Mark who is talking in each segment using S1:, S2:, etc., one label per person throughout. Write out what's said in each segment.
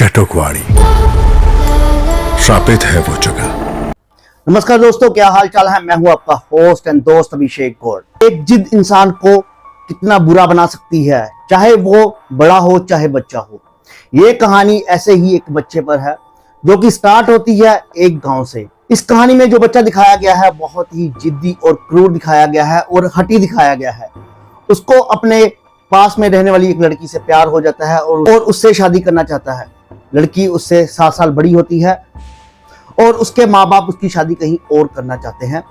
S1: चटोकवाड़ी श्रापित है वो जगह।
S2: नमस्कार दोस्तों, क्या हाल चाल है। मैं हूं आपका होस्ट एंड दोस्त अभिषेक गौड़। एक जिद इंसान को कितना बुरा बना सकती है, चाहे वो बड़ा हो चाहे बच्चा हो। ये कहानी ऐसे ही एक बच्चे पर है जो कि स्टार्ट होती है एक गांव से। इस कहानी में जो बच्चा दिखाया गया है बहुत ही जिद्दी और क्रूर दिखाया गया है और हठी दिखाया गया है। उसको अपने पास में रहने वाली एक लड़की से प्यार हो जाता है और उससे शादी करना चाहता है। लड़की उससे 7 साल बड़ी होती है और उसके माँ बाप उसकी शादी कहीं और करना चाहते हैं।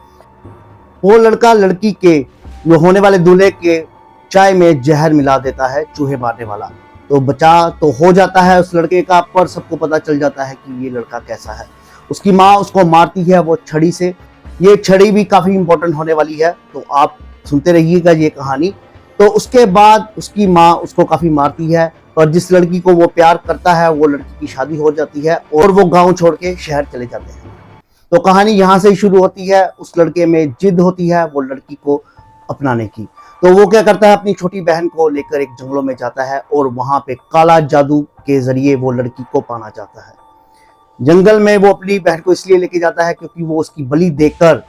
S2: वो लड़का लड़की के जो होने वाले दूल्हे के चाय में जहर मिला देता है, चूहे मारने वाला। तो बचा तो हो जाता है उस लड़के का, पर सबको पता चल जाता है कि ये लड़का कैसा है। उसकी माँ उसको मारती है वो छड़ी से। ये छड़ी भी काफी इंपॉर्टेंट होने वाली है, तो आप सुनते रहिएगा ये कहानी। तो उसके बाद उसकी माँ उसको काफी मारती है और जिस लड़की को वो प्यार करता है वो लड़की की शादी हो जाती है और वो गांव छोड़ के शहर चले जाते हैं। तो कहानी यहाँ से ही शुरू होती है। उस लड़के में जिद होती है वो लड़की को अपनाने की। तो वो क्या करता है, अपनी छोटी बहन को लेकर एक जंगलों में जाता है और वहां पे काला जादू के जरिए वो लड़की को पाना चाहता है। जंगल में वो अपनी बहन को इसलिए लेके जाता है क्योंकि वो उसकी बलि देकर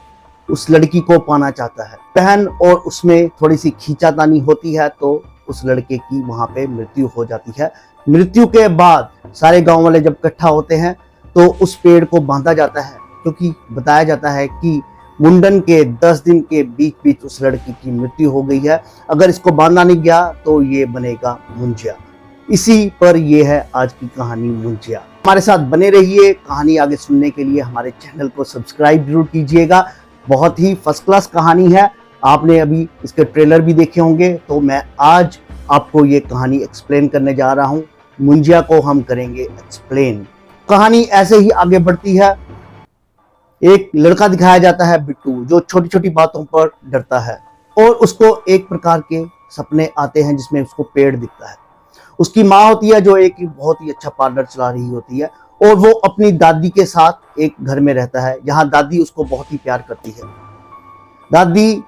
S2: उस लड़की को पाना चाहता है। बहन और उसमें थोड़ी सी खींचातानी होती है तो उस लड़के की वहां पे मृत्यु हो जाती है। मृत्यु के बाद सारे गांव वाले जब इकट्ठा होते हैं तो उस पेड़ को बांधा जाता है, क्योंकि बताया जाता है कि मुंडन के 10 दिन के बीच बीच उस लड़की की मृत्यु हो गई है। अगर इसको बांधा नहीं गया तो ये बनेगा मुंजिया। इसी पर ये है आज की कहानी मुंजिया। हमारे साथ बने रहिए। कहानी आगे सुनने के लिए हमारे चैनल को सब्सक्राइब जरूर कीजिएगा। बहुत ही फर्स्ट क्लास कहानी है। आपने अभी इसके ट्रेलर भी देखे होंगे। तो मैं आज आपको ये कहानी एक्सप्लेन करने जा रहा हूँ। मुंजिया को हम करेंगे एक्सप्लेन। कहानी ऐसे ही आगे बढ़ती है। एक लड़का दिखाया जाता है बिट्टू, जो छोटी छोटी बातों पर डरता है और उसको एक प्रकार के सपने आते हैं जिसमें उसको पेड़ दिखता है। उसकी माँ होती है जो एक बहुत ही अच्छा पार्लर चला रही होती है और वो अपनी दादी के साथ एक घर में रहता है। यहाँ दादी उसको बहुत ही प्यार करती है। दादी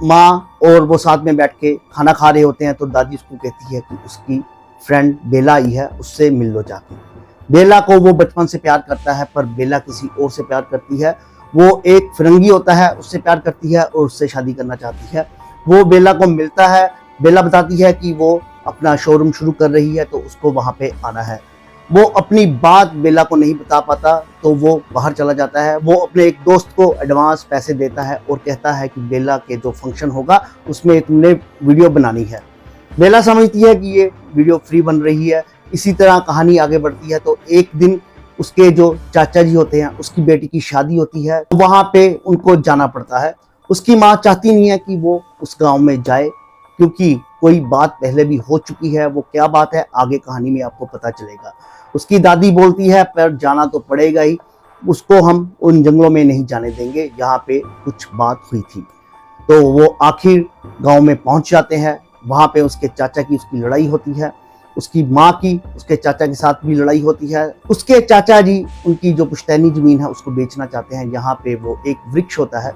S2: माँ और वो साथ में बैठ के खाना खा रहे होते हैं तो दादी उसको कहती है कि उसकी फ्रेंड बेला आई है, उससे मिल लो जाके। बेला को वो बचपन से प्यार करता है पर बेला किसी और से प्यार करती है। वो एक फिरंगी होता है, उससे प्यार करती है और उससे शादी करना चाहती है। वो बेला को मिलता है। बेला बताती है कि वो अपना शोरूम शुरू कर रही है तो उसको वहां पे आना है। वो अपनी बात बेला को नहीं बता पाता तो वो बाहर चला जाता है। वो अपने एक दोस्त को एडवांस पैसे देता है और कहता है कि बेला के जो फंक्शन होगा उसमें तुमने वीडियो बनानी है। बेला समझती है कि ये वीडियो फ्री बन रही है। इसी तरह कहानी आगे बढ़ती है। तो एक दिन उसके जो चाचा जी होते हैं उसकी बेटी की शादी होती है, तो वहां पे उनको जाना पड़ता है। उसकी माँ चाहती नहीं है कि वो उस गाँव में जाए क्योंकि कोई बात पहले भी हो चुकी है। वो क्या बात है आगे कहानी में आपको पता चलेगा। उसकी दादी बोलती है पर जाना तो पड़ेगा ही, उसको हम उन जंगलों में नहीं जाने देंगे जहाँ पे कुछ बात हुई थी। तो वो आखिर गांव में पहुंच जाते हैं। वहां पे उसके चाचा की उसकी लड़ाई होती है। उसकी माँ की उसके चाचा के साथ भी लड़ाई होती है। उसके चाचा जी उनकी जो पुश्तैनी जमीन है उसको बेचना चाहते हैं। यहाँ पे वो एक वृक्ष होता है।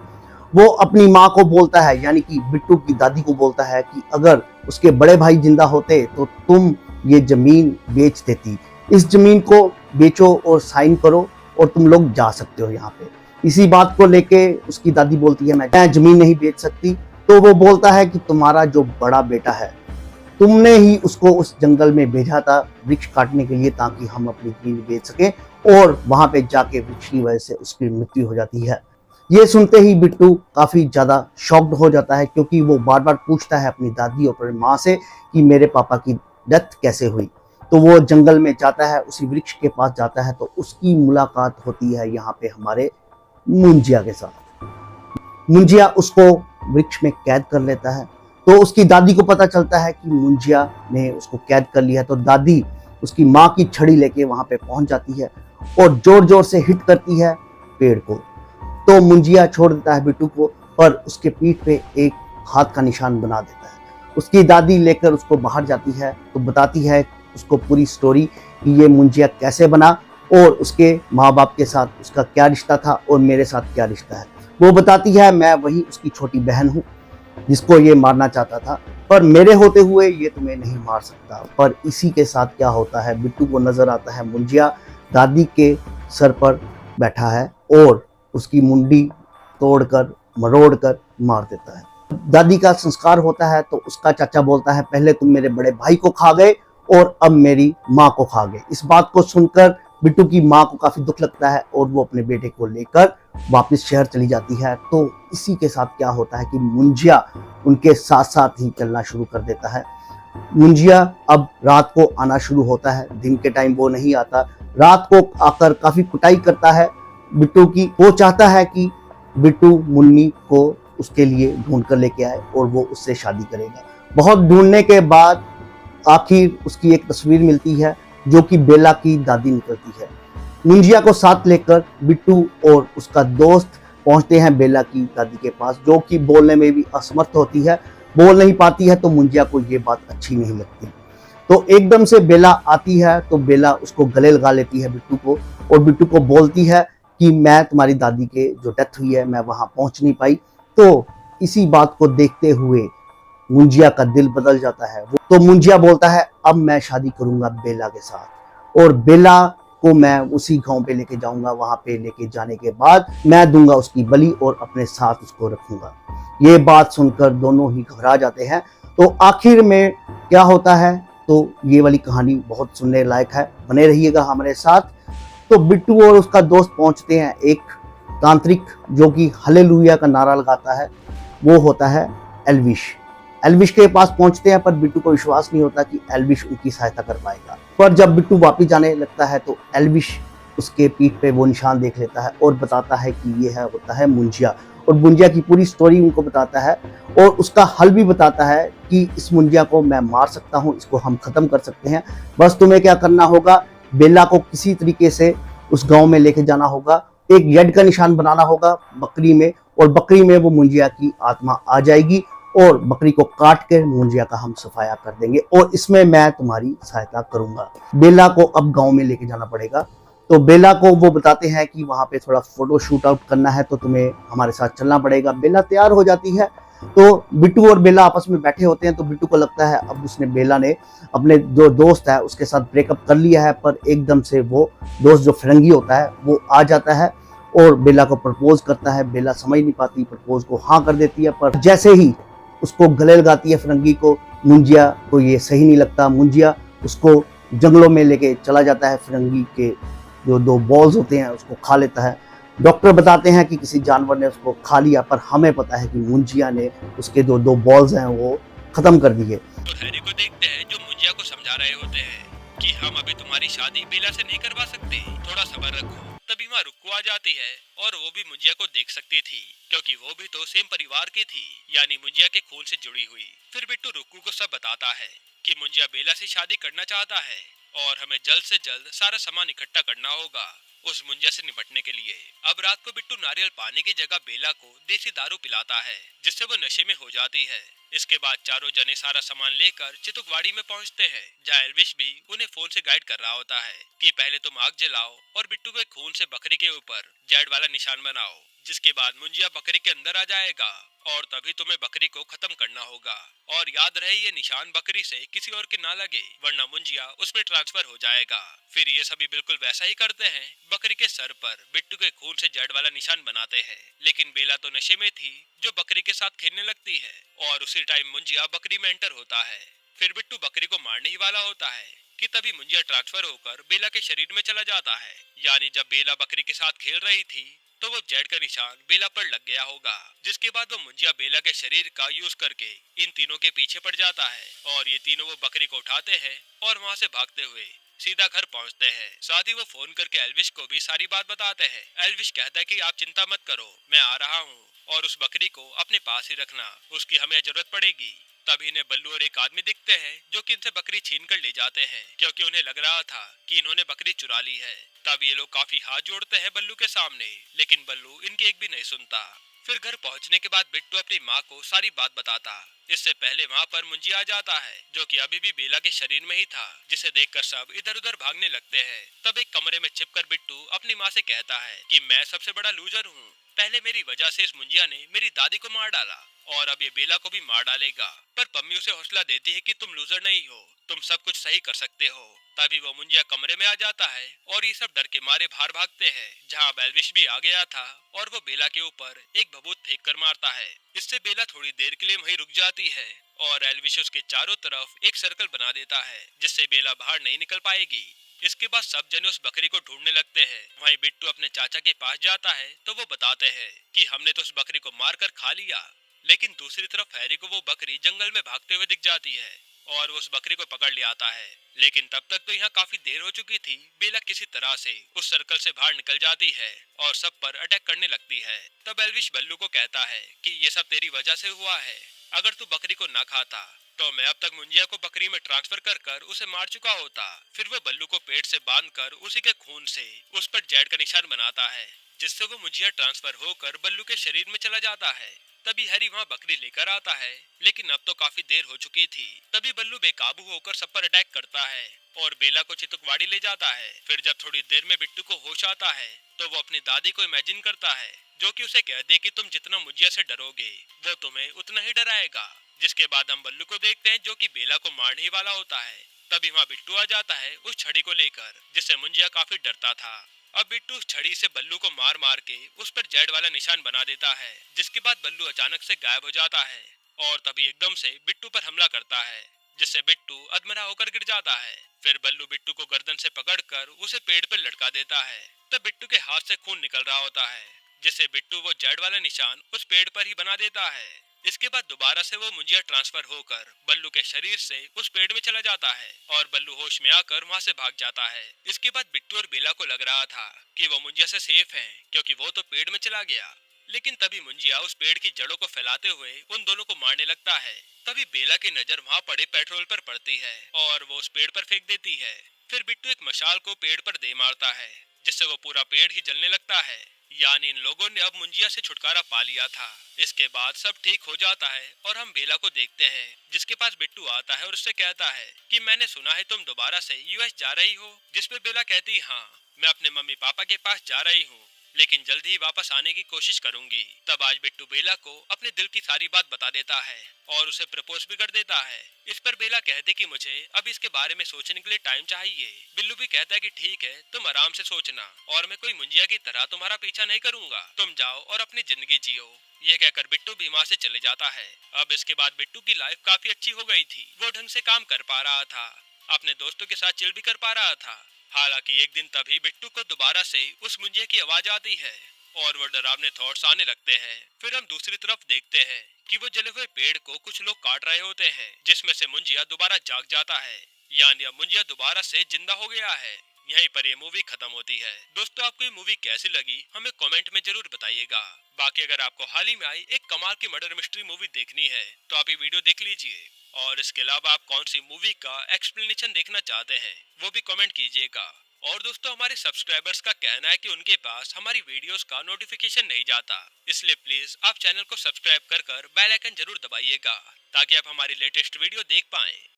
S2: वो अपनी माँ को बोलता है, यानी कि बिट्टू की दादी को बोलता है कि अगर उसके बड़े भाई जिंदा होते तो तुम ये जमीन बेच देती। इस जमीन को बेचो और साइन करो और तुम लोग जा सकते हो यहाँ पे। इसी बात को लेके उसकी दादी बोलती है मैं जमीन नहीं बेच सकती। तो वो बोलता है कि तुम्हारा जो बड़ा बेटा है तुमने ही उसको उस जंगल में भेजा था वृक्ष काटने के लिए ताकि हम अपनी जमीन बेच सके, और वहां पे जाके वृक्ष की वजह से उसकी मृत्यु हो जाती है। ये सुनते ही बिट्टू काफी ज्यादा शॉक्ड हो जाता है क्योंकि वो बार बार पूछता है अपनी दादी और अपनी माँ से कि मेरे पापा की डेथ कैसे हुई। तो वो जंगल में जाता है, उसी वृक्ष के पास जाता है तो उसकी मुलाकात होती है यहाँ पे हमारे मुंजिया के साथ। मुंजिया उसको वृक्ष में कैद कर लेता है। तो उसकी दादी को पता चलता है कि मुंजिया ने उसको कैद कर लिया। तो दादी उसकी माँ की छड़ी लेके वहां पे पहुंच जाती है और जोर जोर से हिट करती है पेड़ को। तो मुंजिया छोड़ देता है बिट्टू को, पर उसके पीठ पे एक हाथ का निशान बना देता है। उसकी दादी लेकर उसको बाहर जाती है तो बताती है उसको पूरी स्टोरी कि ये मुंजिया कैसे बना और उसके माँ बाप के साथ उसका क्या रिश्ता था और मेरे साथ क्या रिश्ता है। वो बताती है मैं वही उसकी छोटी बहन हूँ जिसको ये मारना चाहता था, पर मेरे होते हुए ये तुम्हें नहीं मार सकता। पर इसी के साथ क्या होता है, बिट्टू को नजर आता है मुंजिया दादी के सर पर बैठा है और उसकी मुंडी तोड़कर मरोड़ कर मार देता है। दादी का संस्कार होता है तो उसका चाचा बोलता है पहले तुम मेरे बड़े भाई को खा गए और अब मेरी माँ को खा गए। इस बात को सुनकर बिट्टू की माँ को काफी दुख लगता है और वो अपने बेटे को लेकर वापस शहर चली जाती है। तो इसी के साथ क्या होता है कि मुंजिया उनके साथ साथ ही चलना शुरू कर देता है। मुंजिया अब रात को आना शुरू होता है, दिन के टाइम वो नहीं आता। रात को आकर काफी कुटाई करता है बिट्टू की। वो चाहता है कि बिट्टू मुन्नी को उसके लिए ढूंढ कर लेके आए और वो उससे शादी करेगा। बहुत ढूंढने के बाद आखिर उसकी एक तस्वीर मिलती है जो कि बेला की दादी निकलती है। मुंजिया को साथ लेकर बिट्टू और उसका दोस्त पहुंचते हैं बेला की दादी के पास, जो कि बोलने में भी असमर्थ होती है, बोल नहीं पाती है। तो मुंजिया को ये बात अच्छी नहीं लगती। तो एकदम से बेला आती है तो बेला उसको गले लगा लेती है बिट्टू को और बिट्टू को बोलती है कि मैं तुम्हारी दादी के जो डेथ हुई है मैं वहां पहुंच नहीं पाई। तो इसी बात को देखते हुए मुंजिया का दिल बदल जाता है। तो मुंजिया बोलता है अब मैं शादी करूंगा बेला के साथ और बेला को मैं उसी गांव पे लेके जाऊंगा। वहां पे लेके जाने के बाद मैं दूंगा उसकी बलि और अपने साथ उसको रखूंगा। ये बात सुनकर दोनों ही घबरा जाते हैं। तो आखिर में क्या होता है, तो ये वाली कहानी बहुत सुनने लायक है, बने रहिएगा हमारे साथ। तो बिट्टू और उसका दोस्त पहुंचते हैं एक तांत्रिक जो कि हालेलुया का नारा लगाता है, वो होता है एल्विश। एल्विश के पास पहुंचते हैं पर बिट्टू को विश्वास नहीं होता कि एल्विश उनकी सहायता कर पाएगा। पर जब बिट्टू वापस जाने लगता है तो एल्विश उसके पीठ पे वो निशान देख लेता है और बताता है कि ये है होता है मुंजिया, और मुंजिया की पूरी स्टोरी उनको बताता है और उसका हल भी बताता है कि इस मुंजिया को मैं मार सकता हूँ, इसको हम खत्म कर सकते हैं। बस तुम्हें क्या करना होगा, बेला को किसी तरीके से उस गांव में लेके जाना होगा, एक यड का निशान बनाना होगा बकरी में, और बकरी में वो मुंजिया की आत्मा आ जाएगी और बकरी को काट कर मुंजिया का हम सफाया कर देंगे और इसमें मैं तुम्हारी सहायता करूंगा। बेला को अब गांव में लेके जाना पड़ेगा। तो बेला को वो बताते हैं कि वहां पे थोड़ा फोटो शूट आउट करना है तो तुम्हें हमारे साथ चलना पड़ेगा। बेला तैयार हो जाती है। तो बिट्टू और बेला आपस में बैठे होते हैं। तो बिट्टू को लगता है अब उसने बेला ने अपने जो दोस्त है उसके साथ ब्रेकअप कर लिया है, पर एकदम से वो दोस्त जो फिरंगी होता है वो आ जाता है और बेला को प्रपोज करता है। बेला समझ नहीं पाती, प्रपोज को हाँ कर देती है, पर जैसे ही उसको गले लगाती है फिरंगी को, मुंजिया को ये सही नहीं लगता। मुंजिया उसको जंगलों में लेके चला जाता है, फिरंगी के जो 2 बॉल्स होते हैं उसको खा लेता है। डॉक्टर बताते हैं कि किसी जानवर ने उसको खा लिया, पर हमें पता है कि मुंजिया ने उसके जो 2 बॉल्स हैं वो खत्म कर दिए।
S1: तो हैरी को देखते हैं जो मुंजिया को समझा रहे होते हैं कि हम अभी तुम्हारी शादी बेला से नहीं करवा सकते, थोड़ा सब्र रखो। तभी माँ रुक्कू आ जाती है और वो भी मुंजिया को देख सकती थी क्योंकि वो भी तो सेम परिवार की थी, यानी मुंजिया के खून से जुड़ी हुई। फिर बिट्टू रुक्कू को सब बताता है कि मुंजिया बेला से शादी करना चाहता है और हमें जल्द से जल्द सारा सामान इकट्ठा करना होगा उस मुंजिया से निपटने के लिए। अब रात को बिट्टू नारियल पानी की जगह बेला को देसी दारू पिलाता है जिससे वो नशे में हो जाती है। इसके बाद चारों जने सारा सामान लेकर चितुकवाड़ी में पहुंचते हैं, जहाँ एल्विश भी उन्हें फोन से गाइड कर रहा होता है कि पहले तुम आग जलाओ और बिट्टू के खून से बकरी के ऊपर जेड वाला निशान बनाओ, जिसके बाद मुंजिया बकरी के अंदर आ जाएगा और तभी तुम्हें बकरी को खत्म करना होगा। और याद रहे ये निशान बकरी से किसी और के ना लगे, वरना मुंजिया उसमें ट्रांसफर हो जाएगा। फिर ये सभी बिल्कुल वैसा ही करते हैं, बकरी के सर पर बिट्टू के खून से जेड वाला निशान बनाते हैं। लेकिन बेला तो नशे में थी जो बकरी के साथ खेलने लगती है और उसी टाइम मुंजिया बकरी में एंटर होता है। फिर बिट्टू बकरी को मारने ही वाला होता है कि तभी मुंजिया ट्रांसफर होकर बेला के शरीर में चला जाता है। यानी जब बेला बकरी के साथ खेल रही थी तो वो जेड का निशान बेला पर लग गया होगा, जिसके बाद वो मुंजिया बेला के शरीर का यूज करके इन तीनों के पीछे पड़ जाता है और ये तीनों वो बकरी को उठाते हैं और वहाँ से भागते हुए सीधा घर पहुँचते हैं। साथ ही वो फोन करके एल्विश को भी सारी बात बताते हैं। एल्विश कहता है कि आप चिंता मत करो, मैं आ रहा हूँ और उस बकरी को अपने पास ही रखना, उसकी हमें जरूरत पड़ेगी। तभी इन्हें बल्लू और एक आदमी दिखते हैं जो कि इनसे बकरी छीन कर ले जाते हैं क्योंकि उन्हें लग रहा था कि इन्होंने बकरी चुरा ली है। तब ये लोग काफी हाथ जोड़ते हैं बल्लू के सामने, लेकिन बल्लू इनकी एक भी नहीं सुनता। फिर घर पहुंचने के बाद बिट्टू अपनी माँ को सारी बात बताता। इससे पहले वहाँ पर मुंजिया आ जाता है जो कि अभी भी बेला के शरीर में ही था, जिसे देखकर सब इधर उधर भागने लगते हैं। तब एक कमरे में छिपकर बिट्टू अपनी माँ से कहता है कि मैं सबसे बड़ा लूजर हूँ, पहले मेरी वजह से इस मुंजिया ने मेरी दादी को मार डाला और अब ये बेला को भी मार डालेगा। पर पम्मी उसे हौसला देती है कि तुम लूजर नहीं हो, तुम सब कुछ सही कर सकते हो। तभी वो मुंजिया कमरे में आ जाता है और ये सब डर के मारे बाहर भागते हैं, जहाँ एल्विश भी आ गया था और वो बेला के ऊपर एक भभूत फेंक कर मारता है। इससे बेला थोड़ी देर के लिए वहीं रुक जाती है और एल्विश उसके चारों तरफ एक सर्कल बना देता है, जिससे बेला बाहर नहीं निकल पाएगी। इसके बाद सब जने उस बकरी को ढूंढने लगते हैं। वहीं बिट्टू अपने चाचा के पास जाता है तो वो बताते हैं कि हमने तो उस बकरी को मारकर खा लिया। लेकिन दूसरी तरफ हैरी को वो बकरी जंगल में भागते हुए दिख जाती है और वो उस बकरी को पकड़ ले आता है। लेकिन तब तक तो यहाँ काफी देर हो चुकी थी। बेला किसी तरह से उस सर्कल से बाहर निकल जाती है और सब पर अटैक करने लगती है। तब एल्विश बल्लू को कहता है कि ये सब तेरी वजह से हुआ है, अगर तू बकरी को ना खाता तो मैं अब तक मुंजिया को बकरी में ट्रांसफर कर कर उसे मार चुका होता। फिर वो बल्लू को पेट से बांधकर उसी के खून से उस पर जेड का निशान बनाता है, जिससे वो मुंजिया ट्रांसफर होकर बल्लू के शरीर में चला जाता है। तभी हैरी वहाँ बकरी लेकर आता है, लेकिन अब तो काफी देर हो चुकी थी। तभी बल्लू बेकाबू होकर सब पर अटैक करता है और बेला को चितकवाड़ी ले जाता है। फिर जब थोड़ी देर में बिट्टू को होश आता है तो वो अपनी दादी को इमेजिन करता है, जो कि उसे कहते कि तुम जितना मुंजिया से डरोगे वो तुम्हें उतना ही डराएगा। जिसके बाद हम बल्लू को देखते हैं जो कि बेला को मारने ही वाला होता है। तभी वहाँ बिट्टू आ जाता है उस छड़ी को लेकर, जिससे मुंजिया काफी डरता था। अब बिट्टू उस छड़ी से बल्लू को मार मार के उस पर जेड वाला निशान बना देता है, जिसके बाद बल्लू अचानक से गायब हो जाता है और तभी एकदम से बिट्टू पर हमला करता है, जिससे बिट्टू अधमरा होकर गिर जाता है। फिर बल्लू बिट्टू को गर्दन से पकड़कर उसे पेड़ पर लटका देता है। तब बिट्टू के हाथ से खून निकल रहा होता है, जिससे बिट्टू वो जेड वाला निशान उस पेड़ पर ही बना देता है। इसके बाद दोबारा से वो मुंजिया ट्रांसफर होकर बल्लू के शरीर से उस पेड़ में चला जाता है और बल्लू होश में आकर वहाँ से भाग जाता है। इसके बाद बिट्टू और बेला को लग रहा था कि वो मुंजिया से सेफ हैं, क्योंकि वो तो पेड़ में चला गया। लेकिन तभी मुंजिया उस पेड़ की जड़ों को फैलाते हुए उन दोनों को मारने लगता है। तभी बेला की नजर वहाँ पड़े पेट्रोल पर पड़ती है और वो उस पेड़ पर फेंक देती है। फिर बिट्टू एक मशाल को पेड़ पर दे मारता है, जिससे वो पूरा पेड़ ही जलने लगता है। यानी इन लोगों ने अब मुंजिया से छुटकारा पा लिया था। इसके बाद सब ठीक हो जाता है और हम बेला को देखते हैं, जिसके पास बिट्टू आता है और उससे कहता है कि मैंने सुना है तुम दोबारा से यूएस जा रही हो। जिस पे बेला कहती हाँ, मैं अपने मम्मी पापा के पास जा रही हूँ, लेकिन जल्द ही वापस आने की कोशिश करूंगी। तब आज बिट्टू बेला को अपने दिल की सारी बात बता देता है और उसे प्रपोज भी कर देता है। इस पर बेला कहते कि मुझे अब इसके बारे में सोचने के लिए टाइम चाहिए। बिल्लू भी कहता है कि ठीक है, तुम आराम से सोचना और मैं कोई मुंजिया की तरह तुम्हारा पीछा नहीं करूंगा, तुम जाओ और अपनी जिंदगी जियो। ये कहकर बिट्टू भी वहाँ से चले जाता है। अब इसके बाद बिट्टू की लाइफ काफी अच्छी हो गई थी। वो ढंग से काम कर पा रहा था, अपने दोस्तों के साथ चिल भी कर पा रहा था। हालांकि एक दिन तभी बिट्टू को दोबारा से उस मुंजिया की आवाज आती है और वो डरावने थॉट्स आने लगते हैं। फिर हम दूसरी तरफ देखते हैं कि वो जले हुए पेड़ को कुछ लोग काट रहे होते हैं, जिसमें से मुंजिया दोबारा जाग जाता है। यानी अब मुंजिया दोबारा से जिंदा हो गया है। यहीं पर ये मूवी खत्म होती है। दोस्तों, आपको ये मूवी कैसी लगी हमें कमेंट में जरूर बताइएगा। बाकी अगर आपको हाल ही में आई एक कमाल की मर्डर मिस्ट्री मूवी देखनी है तो आप ये वीडियो देख लीजिए। और इसके अलावा आप कौन सी मूवी का एक्सप्लेनेशन देखना चाहते हैं वो भी कमेंट कीजिएगा। और दोस्तों, हमारे सब्सक्राइबर्स का कहना है कि उनके पास हमारी वीडियोस का नोटिफिकेशन नहीं जाता, इसलिए प्लीज आप चैनल को सब्सक्राइब कर बेल आइकन जरूर दबाइएगा ताकि आप हमारी लेटेस्ट वीडियो देख पाएं।